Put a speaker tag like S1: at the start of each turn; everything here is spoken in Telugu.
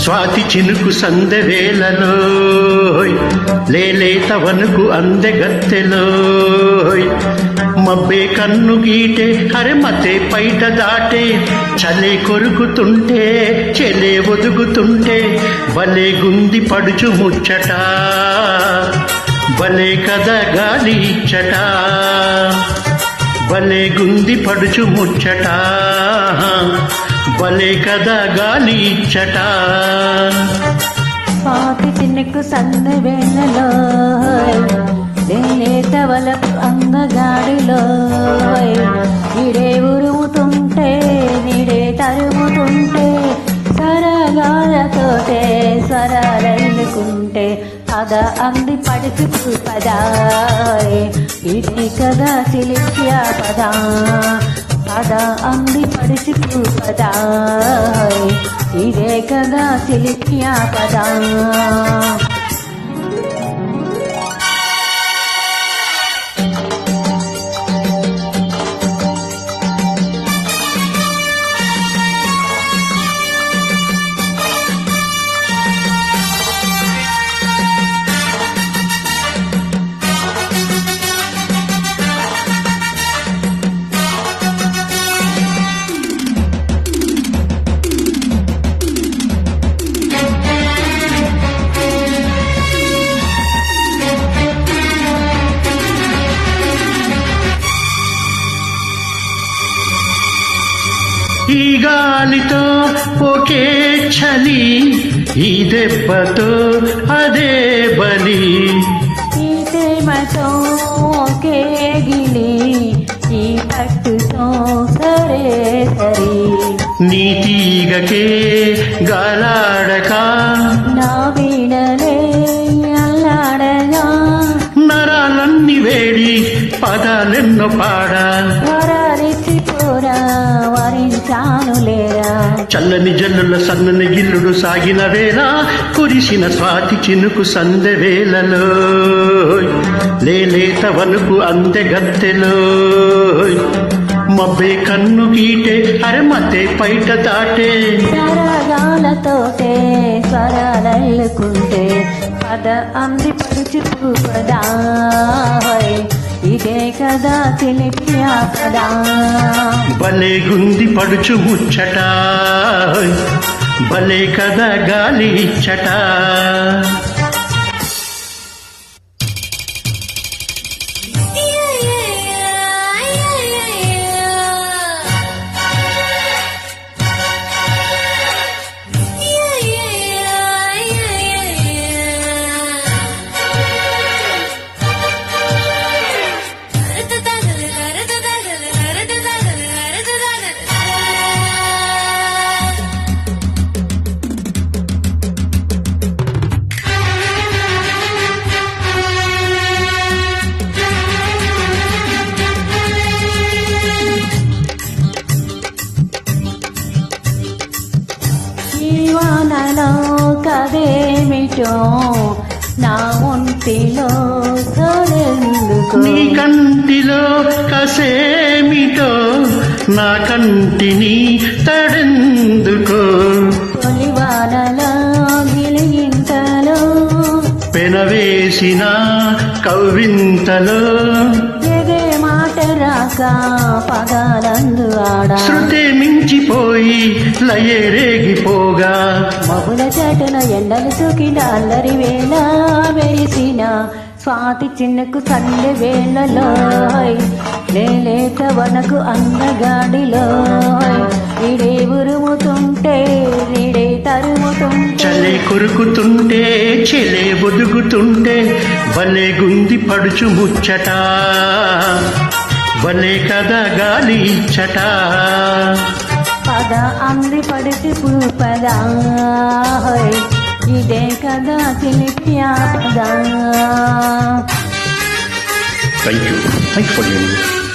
S1: స్వాతి చినుకు సందె వేళలో లేలేత వనుకు అందెగత్తెలో మబ్బే కన్ను గీటే హరమతే పైట దాటే చలే కొరుకుతుంటే చెలే ఒదుగుతుంటే భలే గుంది పడుచు ముచ్చట భలే కథ గాలి ఇచ్చట భలే గుంది పడుచు ముచ్చట భలే కథ గాలి ఇచ్చట
S2: స్వాతి చినుకు సందె వేళలో లేలేత వలపు అందగాడిలో నీడే ఉరుముతుంటే నీడే తరుముతుంటే సరగాలతోటే స్వరాలెల్లుకుంటే పద అంది పడిచి పదా ఇది కదా చిలిక్యా పదా పద అంది పడిచి పదా ఇదే కదా చిలిక్యా పదా
S1: ఈ గాలితో ఒకే చలి ఈ దెబ్బతో అదే బలి
S2: ఈ తేమతో ఒకే గిలి ఈ పట్టుతో సరే సరి
S1: నీ తీగకే గాలాడక
S2: నా వీణలే అల్లాడగా
S1: నరాలన్నీ వేడి పదాలెన్నో పాడా
S2: వరాలిచ్చిపోరా వరించాను లేరా
S1: చల్లని జల్లుల సన్నని గిల్లుడు సాగిన వేళ కురిసిన స్వాతి చినుకు సందె వేళలో లేలేత వనుకు అందెగత్తెలో మబ్బే కన్ను గీటే అరమతే పైట దాటే
S2: సరగాలతోటే స్వరాలల్లుకుంటే పద అంది పడుచు పదా ఇదే కదా తెలిపియా పదా
S1: భలే గుంది పడుచు ముచ్చట భలే కదా గాలి ఇచ్చట
S2: జీవనలో కదేమిటో నా ఒంటిలో సరెందుకు
S1: నీ కంటిలో కసేమిటో నా కంటిని తడెందుకో
S2: తొలివానలో గిలిగింతలో
S1: పెనవేసిన కవ్వింతలో
S2: ఎదే మాట రాక పదాలందు ఆడా
S1: శృతే మించిపోయి లయే రేగిపోగా
S2: మగుల చాటున ఎండలు సోకిన అల్లరి వేళ వెరిసిన స్వాతి చిన్నకు సందె వేళలో లేలేత వనకు అందగాడిలో నీడే ఉరుముతుంటే నీడే తరుముతుంటే
S1: చలే కొరుకుతుంటే చెలే ఒదుగుతుంటే భలే గుంది పడుచు ముచ్చట భలే కదా గాలి ఇచ్చట
S2: పద అంది పడిచి పదా ఇదే కదా తెలిపియా పదా
S1: థ్యాంక్ యూ ఫర్ యూర్